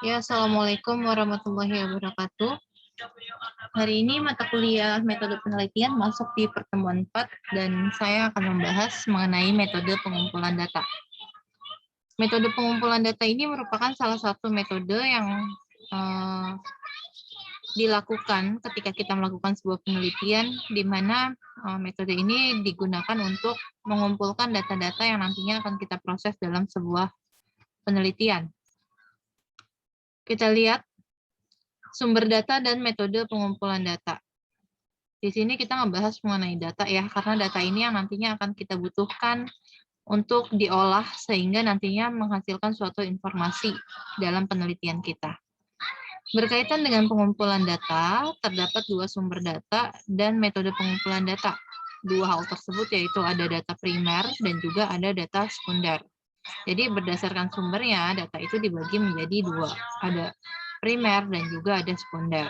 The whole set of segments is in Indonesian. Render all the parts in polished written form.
Ya, Assalamualaikum warahmatullahi wabarakatuh. Hari ini mata kuliah metode penelitian masuk di pertemuan 4 dan saya akan membahas mengenai metode pengumpulan data. Metode pengumpulan data ini merupakan salah satu metode yang dilakukan ketika kita melakukan sebuah penelitian, di mana metode ini digunakan untuk mengumpulkan data-data yang nantinya akan kita proses dalam sebuah penelitian. Kita lihat sumber data dan metode pengumpulan data. Di sini kita ngebahas mengenai data ya, karena data ini yang nantinya akan kita butuhkan untuk diolah sehingga nantinya menghasilkan suatu informasi dalam penelitian kita. Berkaitan dengan pengumpulan data, terdapat dua sumber data dan metode pengumpulan data. Dua hal tersebut yaitu ada data primer dan juga ada data sekunder. Jadi berdasarkan sumbernya, data itu dibagi menjadi dua. Ada primer dan juga ada sekunder.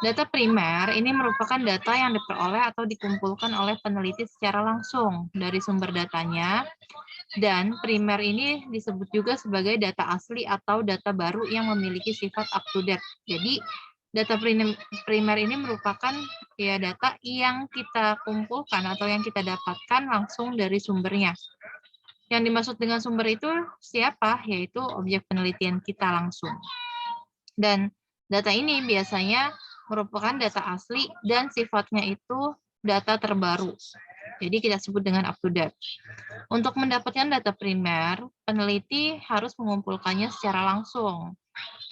Data primer ini merupakan data yang diperoleh atau dikumpulkan oleh peneliti secara langsung dari sumber datanya, dan primer ini disebut juga sebagai data asli atau data baru yang memiliki sifat up to date. Jadi data primer ini merupakan ya data yang kita kumpulkan atau yang kita dapatkan langsung dari sumbernya. Yang dimaksud dengan sumber itu siapa? Yaitu objek penelitian kita langsung. Dan data ini biasanya merupakan data asli dan sifatnya itu data terbaru. Jadi kita sebut dengan up to date. Untuk mendapatkan data primer, peneliti harus mengumpulkannya secara langsung.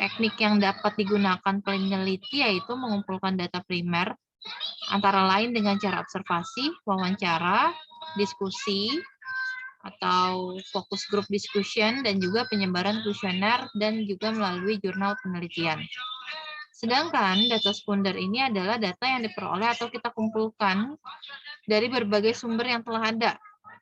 Teknik yang dapat digunakan peneliti yaitu mengumpulkan data primer antara lain dengan cara observasi, wawancara, diskusi, atau focus group discussion, dan juga penyebaran kuesioner dan juga melalui jurnal penelitian. Sedangkan data sekunder ini adalah data yang diperoleh atau kita kumpulkan dari berbagai sumber yang telah ada.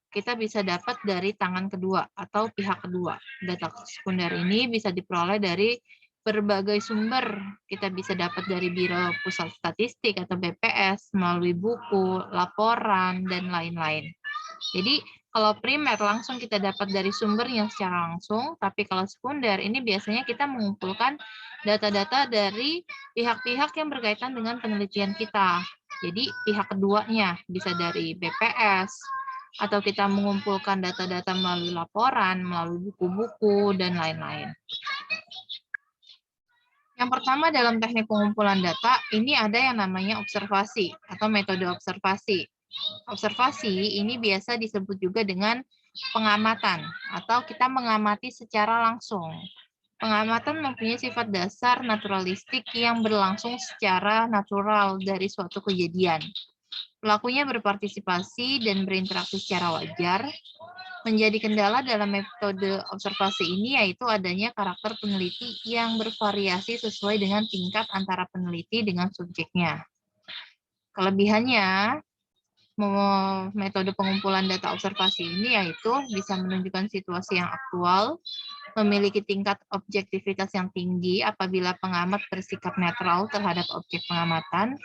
Kita bisa dapat dari tangan kedua atau pihak kedua. Data sekunder ini bisa diperoleh dari berbagai sumber. Kita bisa dapat dari Biro Pusat Statistik atau BPS, melalui buku, laporan, dan lain-lain. Jadi kalau primer langsung kita dapat dari sumber yang secara langsung, tapi kalau sekunder ini biasanya kita mengumpulkan data-data dari pihak-pihak yang berkaitan dengan penelitian kita. Jadi pihak keduanya bisa dari BPS, atau kita mengumpulkan data-data melalui laporan, melalui buku-buku, dan lain-lain. Yang pertama dalam teknik pengumpulan data, ini ada yang namanya observasi atau metode observasi. Observasi ini biasa disebut juga dengan pengamatan atau kita mengamati secara langsung. Pengamatan mempunyai sifat dasar naturalistik yang berlangsung secara natural dari suatu kejadian. Pelakunya berpartisipasi dan berinteraksi secara wajar. Menjadi kendala dalam metode observasi ini yaitu adanya karakter peneliti yang bervariasi sesuai dengan tingkat antara peneliti dengan subjeknya. Kelebihannya, metode pengumpulan data observasi ini yaitu bisa menunjukkan situasi yang aktual, memiliki tingkat objektivitas yang tinggi apabila pengamat bersikap netral terhadap objek pengamatan,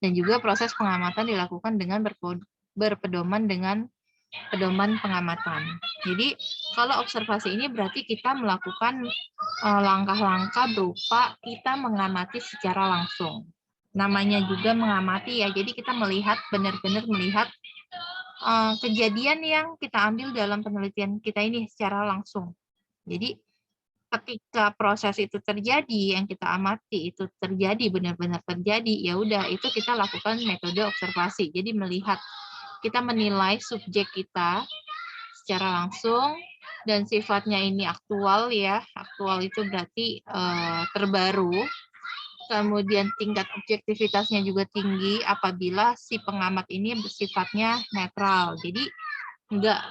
dan juga proses pengamatan dilakukan dengan berpedoman dengan pedoman pengamatan. Jadi kalau observasi ini berarti kita melakukan langkah-langkah berupa kita mengamati secara langsung. Namanya juga mengamati ya, jadi kita melihat, benar-benar melihat kejadian yang kita ambil dalam penelitian kita ini secara langsung. Jadi ketika proses itu terjadi, yang kita amati itu terjadi, benar-benar terjadi, ya udah itu kita lakukan metode observasi. Jadi melihat, kita menilai subjek kita secara langsung dan sifatnya ini aktual ya. Aktual itu berarti terbaru. Kemudian tingkat objektivitasnya juga tinggi apabila si pengamat ini bersifatnya netral. Jadi nggak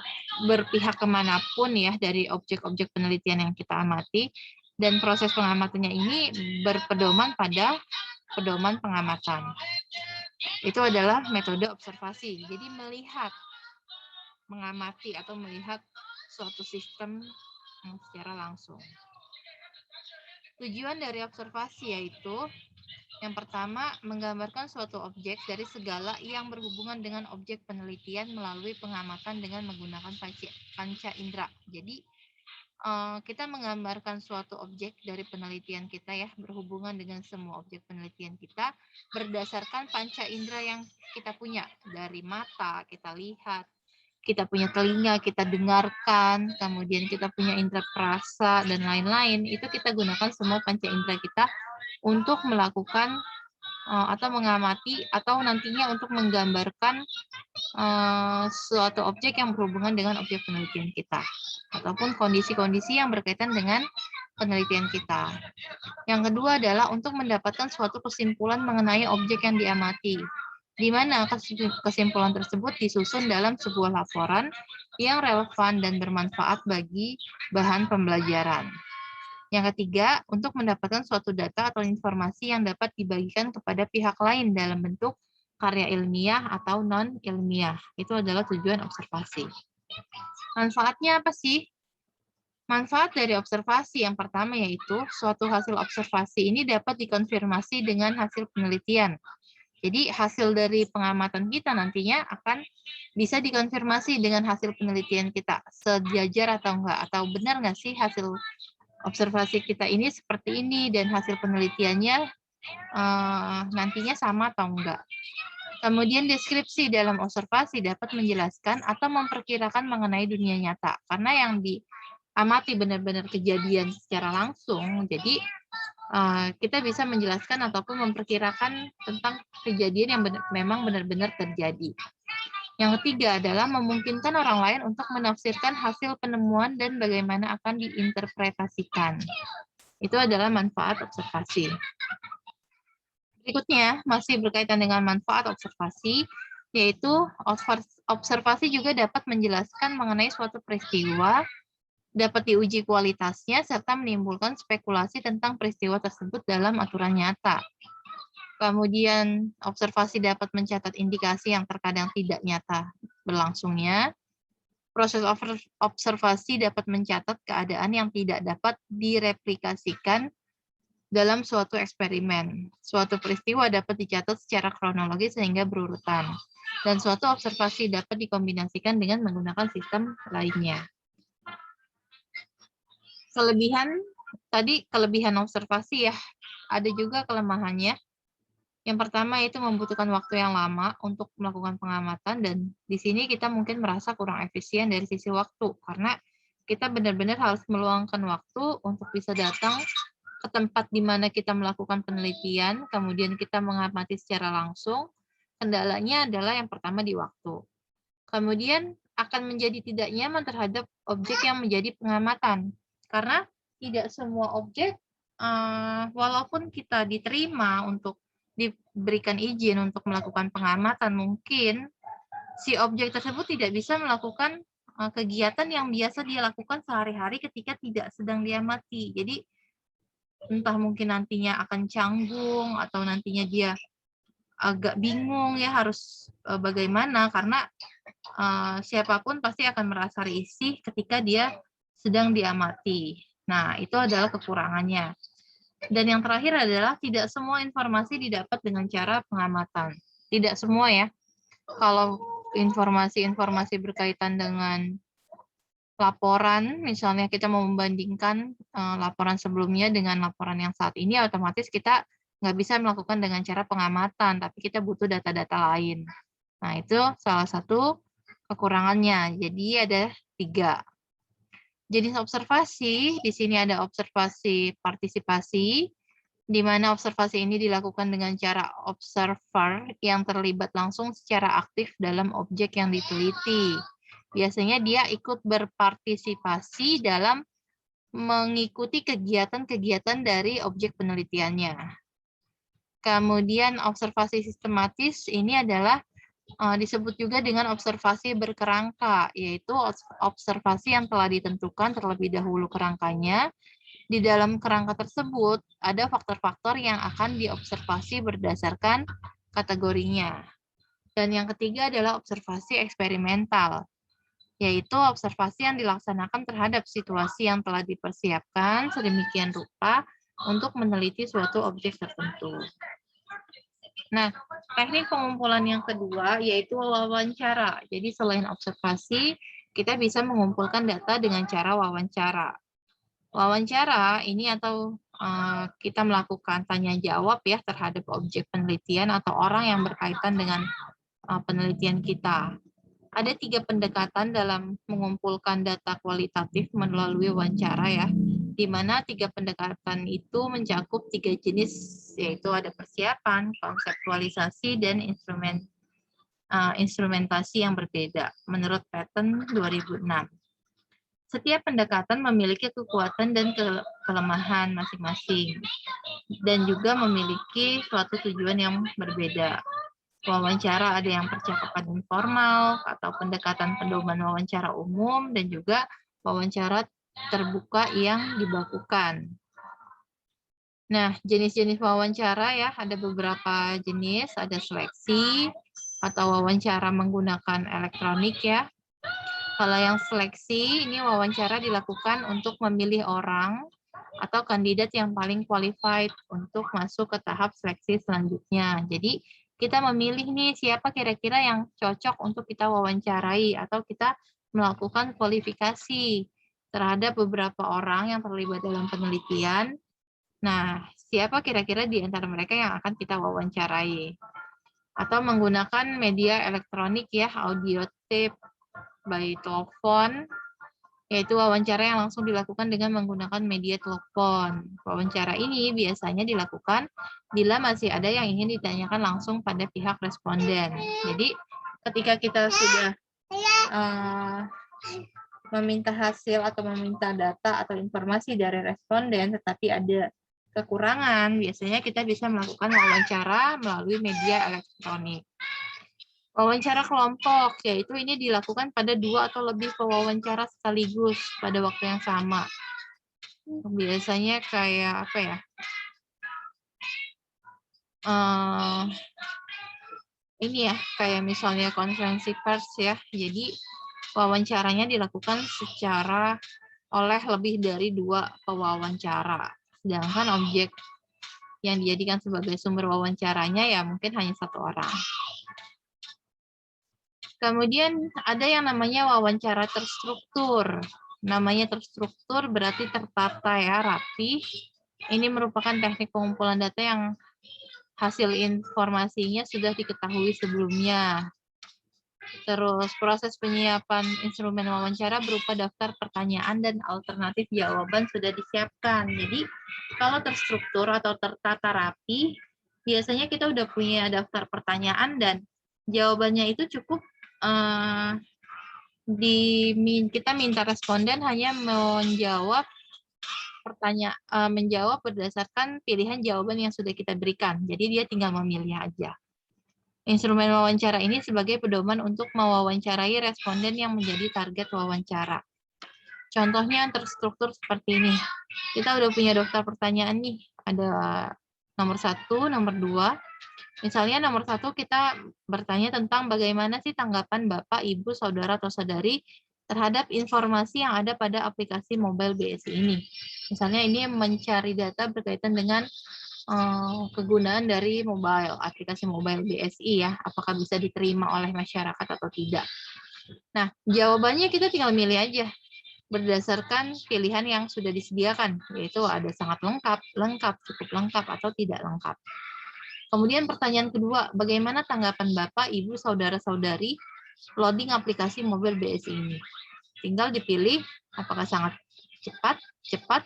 berpihak kemanapun ya dari objek-objek penelitian yang kita amati, dan proses pengamatannya ini berpedoman pada pedoman pengamatan. Itu adalah metode observasi. Jadi melihat, mengamati atau melihat suatu sistem secara langsung. Tujuan dari observasi yaitu yang pertama, menggambarkan suatu objek dari segala yang berhubungan dengan objek penelitian melalui pengamatan dengan menggunakan panca indera. Jadi kita menggambarkan suatu objek dari penelitian kita ya, berhubungan dengan semua objek penelitian kita berdasarkan panca indera yang kita punya. Dari mata, kita lihat, kita punya telinga, kita dengarkan, kemudian kita punya indera perasa, dan lain-lain. Itu kita gunakan semua panca indera kita untuk melakukan atau mengamati atau nantinya untuk menggambarkan suatu objek yang berhubungan dengan objek penelitian kita ataupun kondisi-kondisi yang berkaitan dengan penelitian kita. Yang kedua adalah untuk mendapatkan suatu kesimpulan mengenai objek yang diamati, di mana kesimpulan tersebut disusun dalam sebuah laporan yang relevan dan bermanfaat bagi bahan pembelajaran. Yang ketiga, untuk mendapatkan suatu data atau informasi yang dapat dibagikan kepada pihak lain dalam bentuk karya ilmiah atau non-ilmiah. Itu adalah tujuan observasi. Manfaatnya apa sih? Manfaat dari observasi yang pertama yaitu suatu hasil observasi ini dapat dikonfirmasi dengan hasil penelitian. Jadi hasil dari pengamatan kita nantinya akan bisa dikonfirmasi dengan hasil penelitian kita. Sejajar atau enggak, atau benar nggak sih hasil observasi kita ini seperti ini dan hasil penelitiannya nantinya sama atau enggak. Kemudian deskripsi dalam observasi dapat menjelaskan atau memperkirakan mengenai dunia nyata. Karena yang diamati benar-benar kejadian secara langsung, jadi kita bisa menjelaskan ataupun memperkirakan tentang kejadian yang memang benar-benar terjadi. Yang ketiga adalah memungkinkan orang lain untuk menafsirkan hasil penemuan dan bagaimana akan diinterpretasikan. Itu adalah manfaat observasi. Berikutnya, masih berkaitan dengan manfaat observasi, yaitu observasi juga dapat menjelaskan mengenai suatu peristiwa, dapat diuji kualitasnya, serta menimbulkan spekulasi tentang peristiwa tersebut dalam aturan nyata. Kemudian observasi dapat mencatat indikasi yang terkadang tidak nyata berlangsungnya. Proses observasi dapat mencatat keadaan yang tidak dapat direplikasikan dalam suatu eksperimen. Suatu peristiwa dapat dicatat secara kronologis sehingga berurutan. Dan suatu observasi dapat dikombinasikan dengan menggunakan sistem lainnya. Kelebihan observasi ya, ada juga kelemahannya. Yang pertama itu membutuhkan waktu yang lama untuk melakukan pengamatan, dan di sini kita mungkin merasa kurang efisien dari sisi waktu karena kita benar-benar harus meluangkan waktu untuk bisa datang ke tempat di mana kita melakukan penelitian, kemudian kita mengamati secara langsung. Kendalanya adalah yang pertama di waktu. Kemudian akan menjadi tidak nyaman terhadap objek yang menjadi pengamatan karena tidak semua objek walaupun kita diterima untuk diberikan izin untuk melakukan pengamatan, mungkin si objek tersebut tidak bisa melakukan kegiatan yang biasa dia lakukan sehari-hari ketika tidak sedang diamati. Jadi entah mungkin nantinya akan canggung atau nantinya dia agak bingung ya harus bagaimana, karena siapapun pasti akan merasa risih ketika dia sedang diamati. Nah, itu adalah kekurangannya. Dan yang terakhir adalah tidak semua informasi didapat dengan cara pengamatan. Tidak semua ya. Kalau informasi-informasi berkaitan dengan laporan, misalnya kita mau membandingkan laporan sebelumnya dengan laporan yang saat ini, otomatis kita nggak bisa melakukan dengan cara pengamatan, tapi kita butuh data-data lain. Nah, itu salah satu kekurangannya. Jadi ada 3. Jenis observasi, di sini ada observasi partisipasi, di mana observasi ini dilakukan dengan cara observer yang terlibat langsung secara aktif dalam objek yang diteliti. Biasanya dia ikut berpartisipasi dalam mengikuti kegiatan-kegiatan dari objek penelitiannya. Kemudian observasi sistematis ini adalah disebut juga dengan observasi berkerangka, yaitu observasi yang telah ditentukan terlebih dahulu kerangkanya. Di dalam kerangka tersebut ada faktor-faktor yang akan diobservasi berdasarkan kategorinya. Dan yang ketiga adalah observasi eksperimental, yaitu observasi yang dilaksanakan terhadap situasi yang telah dipersiapkan sedemikian rupa untuk meneliti suatu objek tertentu. Nah, teknik pengumpulan yang kedua yaitu wawancara. Jadi selain observasi, kita bisa mengumpulkan data dengan cara wawancara. Wawancara ini atau kita melakukan tanya jawab ya terhadap objek penelitian atau orang yang berkaitan dengan penelitian kita. Ada 3 pendekatan dalam mengumpulkan data kualitatif melalui wawancara ya, di mana 3 pendekatan itu mencakup 3 jenis, yaitu ada persiapan, konseptualisasi, dan instrumentasi yang berbeda menurut pattern 2006. Setiap pendekatan memiliki kekuatan dan kelemahan masing-masing, dan juga memiliki suatu tujuan yang berbeda. Wawancara ada yang percakapan informal, atau pendekatan pedoman wawancara umum, dan juga wawancara terbuka yang dibakukan. Nah, jenis-jenis wawancara ya, ada beberapa jenis, ada seleksi, atau wawancara menggunakan elektronik ya. Kalau yang seleksi, ini wawancara dilakukan untuk memilih orang atau kandidat yang paling qualified untuk masuk ke tahap seleksi selanjutnya. Jadi, kita memilih nih siapa kira-kira yang cocok untuk kita wawancarai atau kita melakukan kualifikasi terhadap beberapa orang yang terlibat dalam penelitian. Nah, siapa kira-kira di antara mereka yang akan kita wawancarai? Atau menggunakan media elektronik ya, audio tape, by telepon, yaitu wawancara yang langsung dilakukan dengan menggunakan media telepon. Wawancara ini biasanya dilakukan bila masih ada yang ingin ditanyakan langsung pada pihak responden. Jadi, ketika kita sudah meminta hasil atau meminta data atau informasi dari responden, tetapi ada kekurangan, biasanya kita bisa melakukan wawancara melalui media elektronik. Wawancara kelompok, yaitu ini dilakukan pada 2 atau lebih pewawancara sekaligus pada waktu yang sama. Biasanya kayak apa ya? Ini ya, kayak misalnya konferensi pers ya. Jadi wawancaranya dilakukan secara oleh lebih dari 2 pewawancara. Sedangkan objek yang dijadikan sebagai sumber wawancaranya ya mungkin hanya 1 orang. Kemudian ada yang namanya wawancara terstruktur. Namanya terstruktur berarti tertata ya, rapi. Ini merupakan teknik pengumpulan data yang hasil informasinya sudah diketahui sebelumnya. Terus proses penyiapan instrumen wawancara berupa daftar pertanyaan dan alternatif jawaban sudah disiapkan. Jadi kalau terstruktur atau tertata rapi, biasanya kita udah punya daftar pertanyaan dan jawabannya itu cukup kita minta responden hanya menjawab menjawab berdasarkan pilihan jawaban yang sudah kita berikan. Jadi dia tinggal memilih aja. Instrumen wawancara ini sebagai pedoman untuk mewawancarai responden yang menjadi target wawancara. Contohnya yang terstruktur seperti ini. Kita udah punya daftar pertanyaan nih. Ada nomor 1, nomor 2. Misalnya nomor 1 kita bertanya tentang bagaimana sih tanggapan Bapak, Ibu, Saudara, atau Saudari terhadap informasi yang ada pada aplikasi mobile BSI ini. Misalnya ini mencari data berkaitan dengan kegunaan dari aplikasi mobile BSI ya, apakah bisa diterima oleh masyarakat atau tidak. Nah, jawabannya kita tinggal milih aja berdasarkan pilihan yang sudah disediakan, yaitu ada sangat lengkap, cukup lengkap, atau tidak lengkap. Kemudian pertanyaan kedua, bagaimana tanggapan Bapak, Ibu, Saudara-saudari loading aplikasi mobile BSI ini? Tinggal dipilih apakah sangat cepat,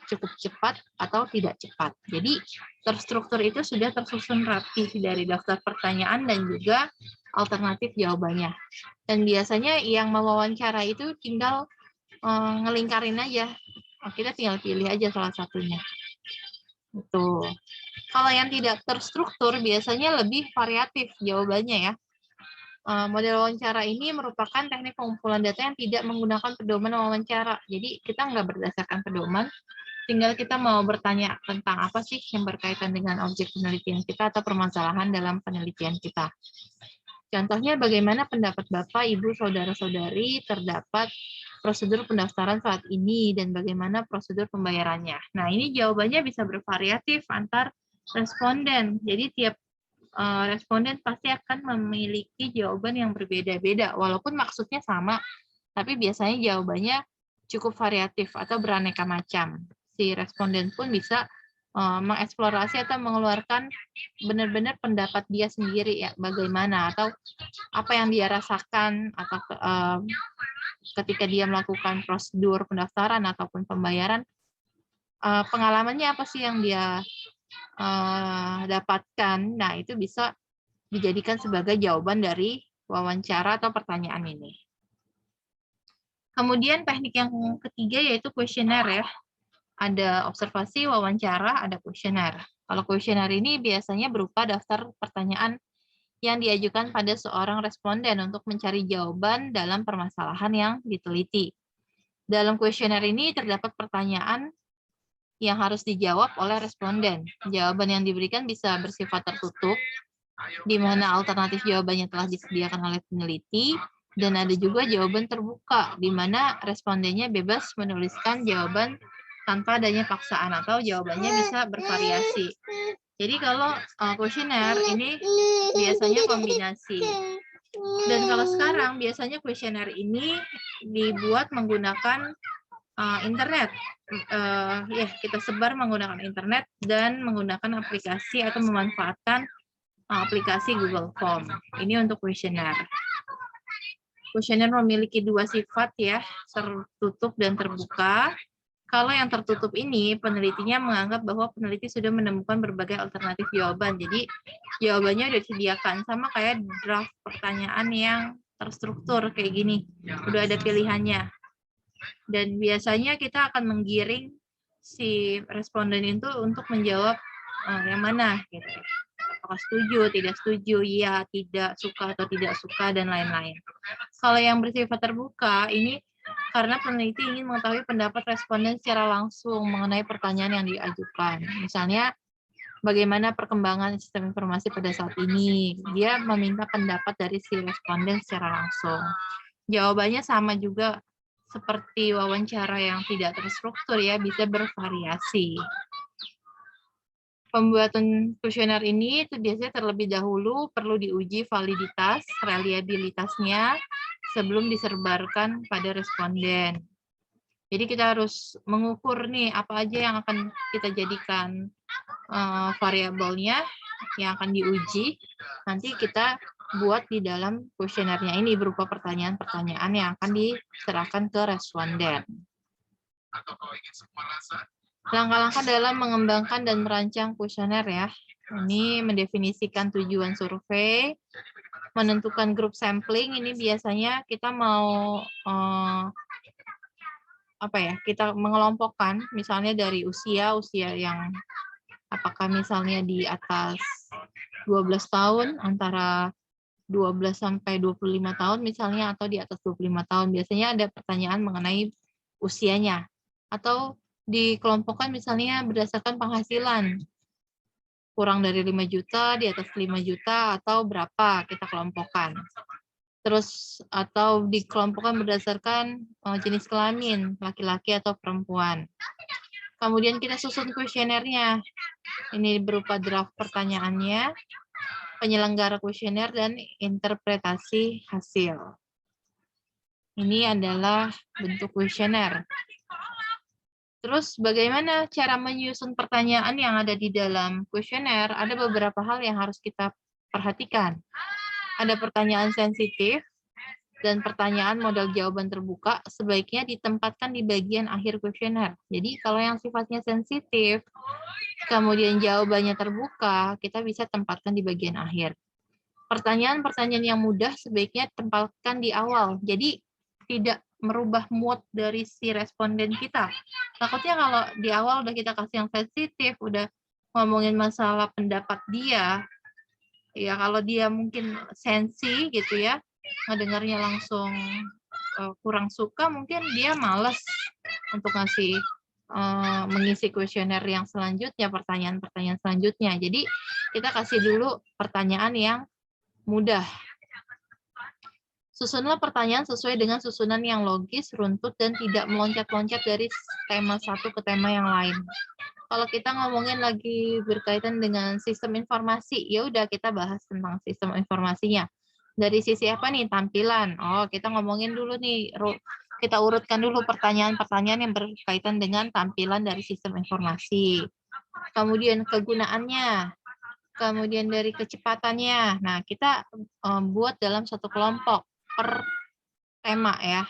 cukup cepat, atau tidak cepat. Jadi terstruktur itu sudah tersusun rapi dari daftar pertanyaan dan juga alternatif jawabannya. Dan biasanya yang mewawancara itu tinggal ngelingkarin aja. Kita tinggal pilih aja salah satunya. Itu. Kalau yang tidak terstruktur biasanya lebih variatif jawabannya ya. Model wawancara ini merupakan teknik pengumpulan data yang tidak menggunakan pedoman wawancara. Jadi kita nggak berdasarkan pedoman, tinggal kita mau bertanya tentang apa sih yang berkaitan dengan objek penelitian kita atau permasalahan dalam penelitian kita. Contohnya bagaimana pendapat Bapak, Ibu, Saudara-saudari terdapat prosedur pendaftaran saat ini dan bagaimana prosedur pembayarannya. Nah, ini jawabannya bisa bervariatif antar responden. Jadi tiap responden pasti akan memiliki jawaban yang berbeda-beda, walaupun maksudnya sama, tapi biasanya jawabannya cukup variatif atau beraneka macam. si responden pun bisa mengeksplorasi atau mengeluarkan benar-benar pendapat dia sendiri ya, bagaimana atau apa yang dia rasakan atau ketika dia melakukan prosedur pendaftaran ataupun pembayaran, pengalamannya apa sih yang dia dapatkan. Nah, itu bisa dijadikan sebagai jawaban dari wawancara atau pertanyaan ini. Kemudian teknik yang ketiga yaitu kuesioner ya. Ada observasi, wawancara, ada kuesioner. Kalau kuesioner ini biasanya berupa daftar pertanyaan yang diajukan pada seorang responden untuk mencari jawaban dalam permasalahan yang diteliti. Dalam kuesioner ini terdapat pertanyaan yang harus dijawab oleh responden. Jawaban yang diberikan bisa bersifat tertutup, di mana alternatif jawabannya telah disediakan oleh peneliti, dan ada juga jawaban terbuka, di mana respondennya bebas menuliskan jawaban tanpa adanya paksaan atau jawabannya bisa bervariasi. Jadi kalau kuesioner ini biasanya kombinasi. Dan kalau sekarang biasanya kuesioner ini dibuat menggunakan internet. Ya, kita sebar menggunakan internet dan menggunakan aplikasi atau memanfaatkan aplikasi Google Form. Ini untuk kuesioner. Kuesioner memiliki dua sifat ya, tertutup dan terbuka. Kalau yang tertutup ini, penelitinya menganggap bahwa peneliti sudah menemukan berbagai alternatif jawaban. Jadi jawabannya sudah disediakan, sama kayak draft pertanyaan yang terstruktur kayak gini. Udah ada pilihannya. Dan biasanya kita akan menggiring si responden itu untuk menjawab yang mana gitu. Apakah setuju, tidak setuju, iya, tidak, suka atau tidak suka, dan lain-lain. Kalau yang bersifat terbuka, ini karena peneliti ingin mengetahui pendapat responden secara langsung mengenai pertanyaan yang diajukan. Misalnya, bagaimana perkembangan sistem informasi pada saat ini. Dia meminta pendapat dari si responden secara langsung. Jawabannya sama juga seperti wawancara yang tidak terstruktur ya, bisa bervariasi. Pembuatan kuesioner ini itu biasanya terlebih dahulu perlu diuji validitas, reliabilitasnya sebelum disebarkan pada responden. Jadi kita harus mengukur nih apa aja yang akan kita jadikan variabelnya yang akan diuji. Nanti kita buat di dalam kuesionernya ini berupa pertanyaan-pertanyaan yang akan diserahkan ke responden. Langkah-langkah dalam mengembangkan dan merancang kuesioner ya. Ini mendefinisikan tujuan survei, menentukan grup sampling. Ini biasanya kita mau kita mengelompokkan misalnya dari usia yang apakah misalnya di atas 12 tahun, antara 12 sampai 25 tahun misalnya, atau di atas 25 tahun. Biasanya ada pertanyaan mengenai usianya. Atau dikelompokkan misalnya berdasarkan penghasilan. Kurang dari 5 juta, di atas 5 juta, atau berapa kita kelompokkan. Terus atau dikelompokkan berdasarkan jenis kelamin, laki-laki atau perempuan. Kemudian kita susun kuesionernya. Ini berupa draft pertanyaannya, penyelenggara kuesioner, dan interpretasi hasil. Ini adalah bentuk kuesioner. Terus bagaimana cara menyusun pertanyaan yang ada di dalam kuesioner? Ada beberapa hal yang harus kita perhatikan. Ada pertanyaan sensitif dan pertanyaan modal jawaban terbuka sebaiknya ditempatkan di bagian akhir kuesioner. Jadi kalau yang sifatnya sensitif, kemudian jawabannya terbuka, kita bisa tempatkan di bagian akhir. Pertanyaan-pertanyaan yang mudah sebaiknya tempatkan di awal. Jadi tidak merubah mood dari si responden kita. Takutnya kalau di awal udah kita kasih yang sensitif, udah ngomongin masalah pendapat dia, ya kalau dia mungkin sensi gitu ya, ngedengarnya langsung kurang suka, mungkin dia malas untuk mengisi kuesioner yang selanjutnya, pertanyaan-pertanyaan selanjutnya. Jadi kita kasih dulu pertanyaan yang mudah. Susunlah pertanyaan sesuai dengan susunan yang logis, runtut, dan tidak meloncat-loncat dari tema satu ke tema yang lain. Kalau kita ngomongin lagi berkaitan dengan sistem informasi, ya udah kita bahas tentang sistem informasinya. Dari sisi apa nih? Tampilan. Oh, kita ngomongin dulu nih Kita urutkan dulu pertanyaan-pertanyaan yang berkaitan dengan tampilan dari sistem informasi. Kemudian kegunaannya, kemudian dari kecepatannya. Nah, kita buat dalam satu kelompok per tema ya.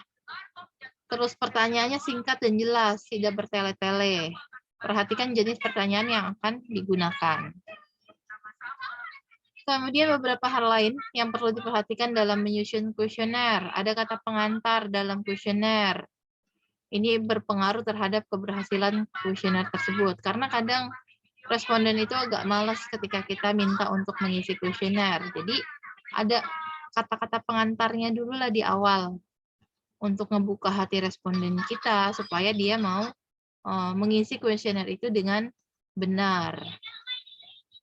Terus pertanyaannya singkat dan jelas, tidak bertele-tele. Perhatikan jenis pertanyaan yang akan digunakan. Kemudian beberapa hal lain yang perlu diperhatikan dalam menyusun kuesioner. Ada kata pengantar dalam kuesioner. Ini berpengaruh terhadap keberhasilan kuesioner tersebut. Karena kadang responden itu agak malas ketika kita minta untuk mengisi kuesioner. Jadi ada kata-kata pengantarnya dulu lah di awal untuk ngebuka hati responden kita supaya dia mau mengisi kuesioner itu dengan benar.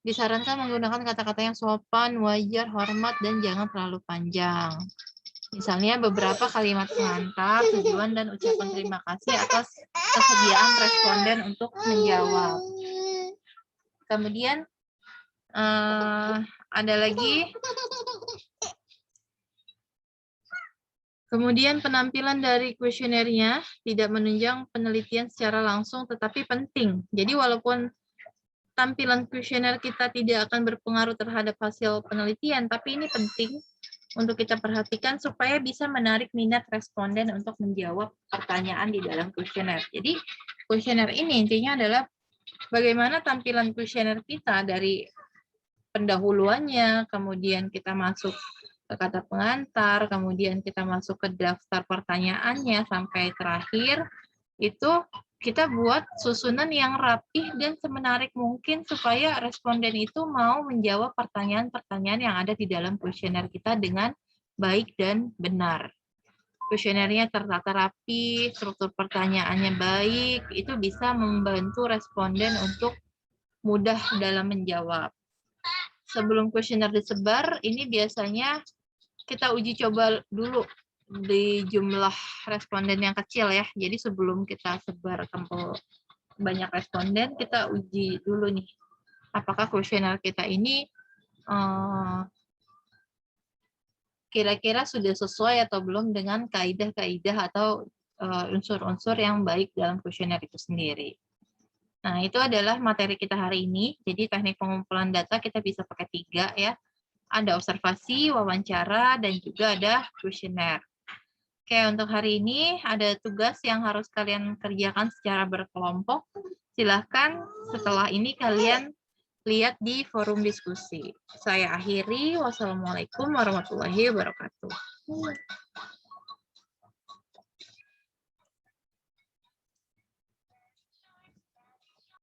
Disarankan menggunakan kata-kata yang sopan, wajar, hormat, dan jangan terlalu panjang. Misalnya beberapa kalimat pengantar, tujuan, dan ucapan terima kasih atas kesediaan responden untuk menjawab. Kemudian ada lagi. Kemudian penampilan dari kuesionernya tidak menunjang penelitian secara langsung, tetapi penting. Jadi walaupun tampilan kuesioner kita tidak akan berpengaruh terhadap hasil penelitian, tapi ini penting untuk kita perhatikan supaya bisa menarik minat responden untuk menjawab pertanyaan di dalam kuesioner. Jadi kuesioner ini intinya adalah bagaimana tampilan kuesioner kita dari pendahuluannya, kemudian kita masuk ke kata pengantar, kemudian kita masuk ke daftar pertanyaannya sampai terakhir, itu kita buat susunan yang rapih dan semenarik mungkin supaya responden itu mau menjawab pertanyaan-pertanyaan yang ada di dalam kuesioner kita dengan baik dan benar. Kuesionernya tertata rapi, struktur pertanyaannya baik, itu bisa membantu responden untuk mudah dalam menjawab. Sebelum kuesioner disebar, ini biasanya kita uji coba dulu di jumlah responden yang kecil ya. Jadi sebelum kita sebar ke banyak responden, kita uji dulu nih. Apakah kuesioner kita ini kira-kira sudah sesuai atau belum dengan kaidah-kaidah atau unsur-unsur yang baik dalam kuesioner itu sendiri. Nah, itu adalah materi kita hari ini. Jadi teknik pengumpulan data kita bisa pakai 3 ya. Ada observasi, wawancara, dan juga ada kuesioner. Oke, untuk hari ini ada tugas yang harus kalian kerjakan secara berkelompok. Silahkan setelah ini kalian lihat di forum diskusi. Saya akhiri. Wassalamualaikum warahmatullahi wabarakatuh.